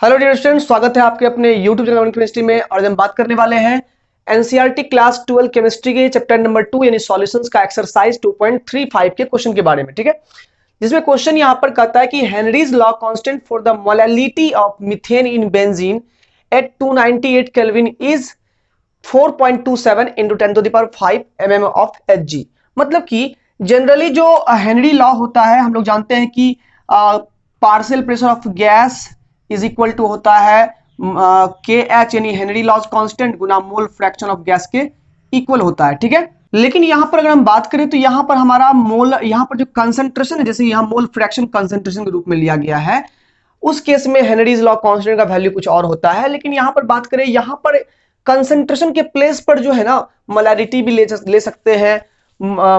Hello dear students, स्वागत है आपके अपने YouTube चैनल केमिस्ट्री में। और हम बात करने वाले हैं एनसीईआरटी क्लास 12 केमिस्ट्री के चैप्टर नंबर 2 यानी सॉल्यूशंस का एक्सरसाइज 2.35 के क्वेश्चन के बारे में। ठीक है, जिसमें क्वेश्चन यहां पर कहता है कि Henry's law constant for the molality of methane in benzene at 298 kelvin is 4.27 into 10 to the power 5 mm of Hg। मतलब कि जनरली जो हेनरी लॉ होता है, हम लोग जानते हैं कि partial pressure of gas is equal to होता है के एच यानी हेनरी लॉज कांस्टेंट गुना मोल फ्रैक्शन ऑफ गैस के इक्वल होता है। ठीक है, लेकिन यहां पर अगर हम बात करें तो यहां पर हमारा मोल, यहां पर जो कंसंट्रेशन है, जैसे यहां मोल फ्रैक्शन कंसंट्रेशन के रूप में लिया गया है, उस केस में हेनरीज लॉ कांस्टेंट का वैल्यू कुछ और होता है। लेकिन यहां पर बात करें, यहां पर कंसंट्रेशन के प्लेस पर जो है ना मोलैलिटी भी ले सकते हैं,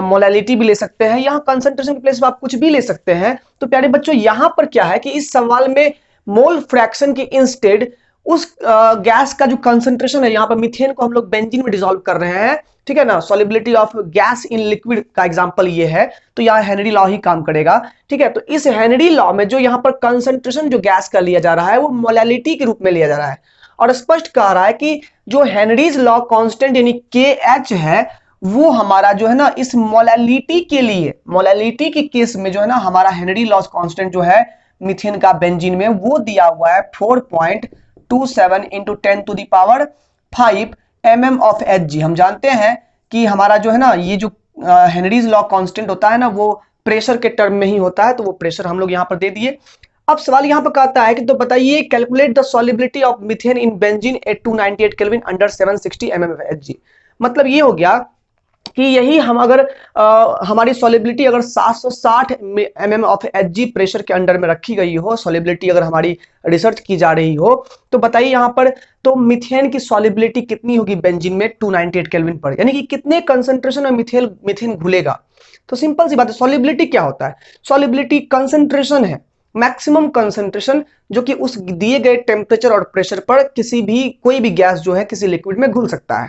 मोलैलिटी भी ले सकते हैं। यहाँ कंसंट्रेशन के प्लेस पर आप कुछ भी ले सकते हैं। तो प्यारे बच्चों, यहां पर क्या है कि इस सवाल में मोल फ्रैक्शन के इंस्टेड उस गैस का जो कंसंट्रेशन है, यहाँ पर मीथेन को हम लोग बेंजीन में डिसॉल्व कर रहे हैं। ठीक है ना, solubility of gas in liquid का एग्जांपल ये है, तो यहाँ हेनरी लॉ ही काम करेगा। ठीक है, तो इस हेनरी लॉ में जो यहाँ पर कंसंट्रेशन जो गैस का लिया जा रहा है वो मोलैलिटी के रूप में लिया जा रहा है, और स्पष्ट कह रहा है कि जो हेनरीज लॉ कांस्टेंट यानी के एच है वो हमारा जो है ना इस मोलैलिटी के लिए, मोलैलिटी के केस में जो है ना हमारा हेनरी लॉ कांस्टेंट जो है मीथेन का बेंजीन में वो दिया हुआ है 4.27 into 10 to the power 5 mm of Hg। हम जानते हैं कि हमारा जो है ना ये जो हेनरीज लॉ कांस्टेंट होता है ना वो प्रेशर के टर्म में ही होता है, तो वो प्रेशर हम लोग यहां पर दे दिए। अब सवाल यहां पर कहता है कि तो बताइए calculate the solubility of methane in benzene at 298 kelvin under 760 mm of Hg। मतलब ये हो गया कि यही हम अगर हमारी सॉलिबिलिटी अगर 760 mm ऑफ Hg प्रेशर के अंडर में रखी गई हो, सॉलिबिलिटी अगर हमारी रिसर्च की जा रही हो, तो बताइए यहां पर तो मीथेन की सॉलिबिलिटी कितनी होगी बेंजीन में 298 केल्विन पर, यानी कि कितने कंसंट्रेशन में मीथेन घुलेगा। तो सिंपल सी बात है, सॉलिबिलिटी क्या होता है? सॉलिबिलिटी कंसंट्रेशन है, मैक्सिमम कंसंट्रेशन जो कि उस दिए गए टेम्परेचर और प्रेशर पर किसी भी कोई भी गैस जो है किसी लिक्विड में घुल सकता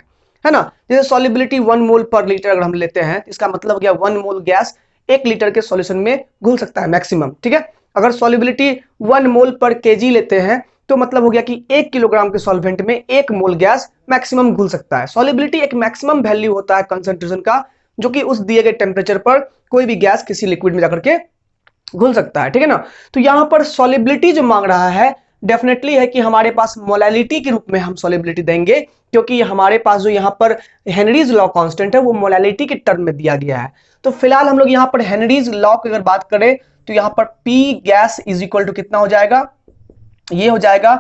है ना। जैसे सॉलिबिलिटी 1 मोल पर लीटर अगर हम लेते हैं, इसका मतलब क्या 1 मोल गैस 1 लीटर के सॉल्यूशन में घुल सकता है मैक्सिमम। ठीक है, अगर सॉलिबिलिटी 1 मोल पर केजी लेते हैं तो मतलब हो गया कि 1 किलोग्राम के सॉल्वेंट में 1 मोल गैस मैक्सिमम घुल सकता है। सॉलिबिलिटी एक मैक्सिमम वैल्यू होता है कंसंट्रेशन का, जो कि उस दिए गए टेम्परेचर पर कोई भी गैस किसी लिक्विड में जाकर के घुल सकता है। ठीक है ना, तो यहां पर सॉलिबिलिटी जो मांग रहा है डेफिनेटली है कि हमारे पास मोलैलिटी के रूप में हम सॉलिबिलिटी देंगे, क्योंकि हमारे पास जो यहाँ पर हेनरीज लॉ कांस्टेंट है वो मोलैलिटी के टर्म में दिया गया है। तो फिलहाल हम लोग यहाँ पर हेनरीज लॉ की अगर बात करें तो यहाँ पर P gas is equal to कितना हो जाएगा, ये हो जाएगा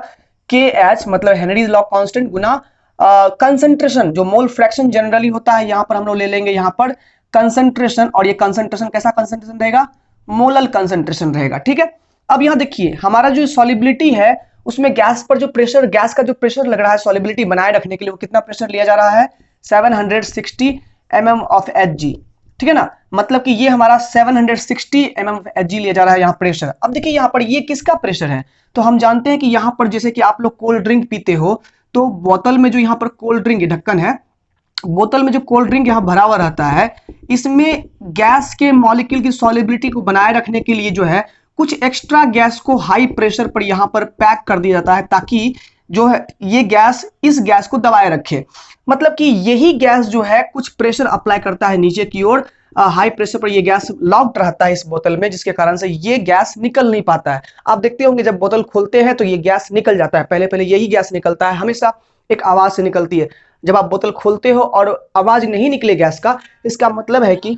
KH, मतलब हेनरीज लॉ कांस्टेंट गुना कंसंट्रेशन जो मोल फ्रैक्शन जनरली होता है, यहाँ पर हम लोग ले लेंगे यहाँ पर कंसंट्रेशन, और ये कंसंट्रेशन कैसा कंसंट्रेशन रहेगा? मोलल कंसंट्रेशन रहेगा। ठीक है, अब यहां देखिए हमारा जो सॉलिबिलिटी है उसमें गैस पर जो प्रेशर, गैस का जो प्रेशर लग रहा है सॉलिबिलिटी बनाए रखने के लिए, वो कितना प्रेशर लिया जा रहा है? 760 mm ऑफ Hg। ठीक है ना, मतलब कि ये हमारा 760 mm ऑफ Hg लिया जा रहा है यहाँ प्रेशर। अब देखिए यहाँ पर ये किसका प्रेशर है? तो हम जानते हैं कि यहाँ पर जैसे कि आप लोग कोल्ड ड्रिंक पीते हो तो बोतल में जो यहाँ पर कोल्ड ड्रिंक ढक्कन है, बोतल में जो कोल्ड ड्रिंक यहाँ भरा हुआ रहता है, इसमें गैस के मॉलिक्यूल की सॉलिबिलिटी को बनाए रखने के लिए जो है कुछ एक्स्ट्रा गैस को हाई प्रेशर पर यहाँ पर पैक कर दिया जाता है, ताकि जो है ये गैस इस गैस को दबाए रखे। मतलब कि यही गैस जो है कुछ प्रेशर अप्लाई करता है नीचे की ओर, हाई प्रेशर पर ये गैस लॉक्ड रहता है इस बोतल में, जिसके कारण से ये गैस निकल नहीं पाता है। आप देखते होंगे जब बोतल खोलते हैं तो ये गैस निकल जाता है, पहले पहले यही गैस निकलता है, हमेशा एक आवाज से निकलती है। जब आप बोतल खोलते हो और आवाज नहीं निकले गैस का, इसका मतलब है कि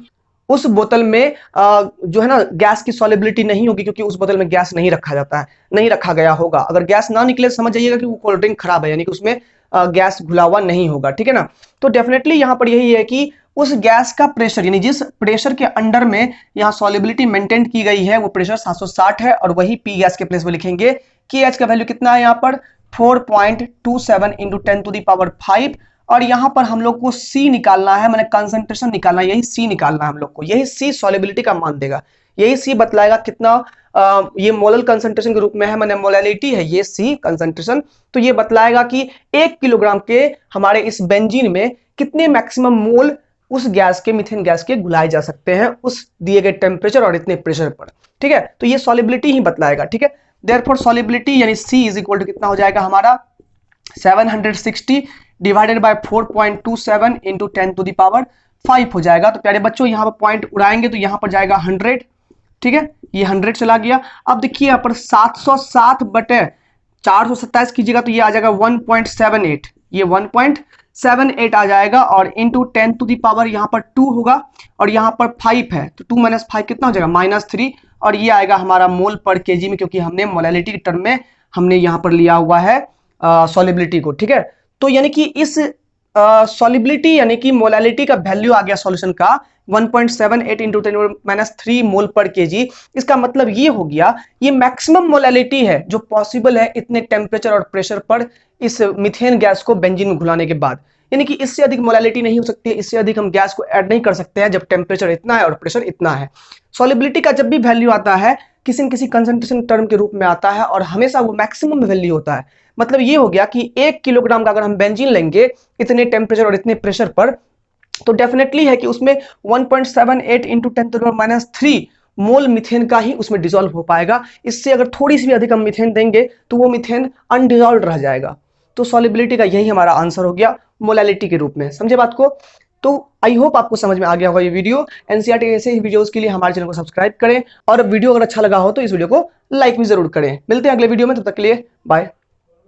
उस बोतल में जो है ना गैस की सॉलिबिलिटी नहीं होगी, क्योंकि उस बोतल में गैस नहीं रखा जाता है, नहीं रखा गया होगा। अगर गैस ना निकले समझ जाइएगा कि वो कोल्ड ड्रिंक खराब है, यानी कि उसमें गैस घुला हुआ नहीं होगा। ठीक है ना, तो डेफिनेटली यहाँ पर यही है कि उस गैस का प्रेशर, यानी जिस प्रेशर के अंडर में यहाँ सॉलिबिलिटी मेंटेन की गई है वो प्रेशर 760 है, और वही P गैस के प्लेस में लिखेंगे। KH का वैल्यू कितना है यहाँ पर? 4.27 इंटू 10 टू दी पावर 5, और यहां पर हम लोग को C निकालना है, मैंने कंसंट्रेशन निकालना है, यही C निकालना है हम लोग को, यही C सॉलिबिलिटी का मान देगा, यही C बतलाएगा कितना ये मोलल कंसंट्रेशन के रूप में है, मैंने मोलैलिटी है ये C कंसंट्रेशन, तो ये बतलाएगा कि 1 किलोग्राम के हमारे इस बेंजीन में कितने मैक्सिमम मोल उस गैस के, मीथेन गैस के घुलाए जा सकते हैं उस दिए गए टेम्परेचर और इतने प्रेशर पर। ठीक है, तो ये सॉलिबिलिटी ही बतलाएगा। ठीक है, देयरफॉर सॉल्युबिलिटी यानी C इज इक्वल टू कितना हो जाएगा हमारा 760 divided by 4.27 into 10 to the power 5 हो जाएगा। तो प्यारे बच्चों यहाँ पर पॉइंट उड़ाएंगे तो यहाँ पर जाएगा 100, ठीक है, ये 100 चला गया। अब देखिए यहाँ पर 707 बटे 427 कीजिएगा तो ये आ जाएगा 1.78, ये 1.78 आ जाएगा और इंटू 10 टू द पावर यहाँ पर 2 होगा और यहाँ पर 5 है तो 2 - 5 कितना हो जाएगा -3 और ये आएगा हमारा मोल पर केजी में, क्योंकि हमने मोलैलिटी के टर्म में हमने यहाँ पर लिया हुआ है सॉल्युबिलिटी को, ठीक है। तो यानी कि इस सॉल्युबिलिटी यानी कि मोलैलिटी का वैल्यू आ गया सॉल्यूशन का 1.78 इंटू 10⁻³ मोल पर केजी। इसका मतलब ये हो गया ये मैक्सिमम मोलैलिटी है जो पॉसिबल है इतने टेम्परेचर और प्रेशर पर इस मीथेन गैस को बेंजीन में घुलाने के बाद, यानी कि इससे अधिक मोलैलिटी नहीं हो सकती है, इससे अधिक हम गैस को ऐड नहीं कर सकते हैं जब टेम्परेचर इतना है और प्रेशर इतना है। सॉल्युबिलिटी का जब भी वैल्यू आता है किसी न किसी कंसंट्रेशन टर्म के रूप में आता है और हमेशा वो मैक्सिमम वैल्यू होता है। मतलब ये हो गया कि 1 किलोग्राम का अगर हम बेंजीन लेंगे इतने टेम्परेचर और इतने प्रेशर पर तो डेफिनेटली है कि उसमें 1.78 इंटू 10⁻³ मोल मीथेन का ही उसमें डिसॉल्व हो पाएगा। इससे अगर थोड़ी सी भी अधिक हम मीथेन देंगे तो वो मीथेन अनडिसॉल्व रह जाएगा। तो सॉल्युबिलिटी का यही हमारा आंसर हो गया मोलैलिटी के रूप में, समझे बात को। तो आई होप आपको समझ में आ गया होगा ये वीडियो। एनसीईआरटी ऐसे ही वीडियोस के लिए हमारे चैनल को सब्सक्राइब करें और वीडियो अगर अच्छा लगा हो तो इस वीडियो को लाइक भी जरूर करें। मिलते हैं अगले वीडियो में, तब तक के लिए बाय।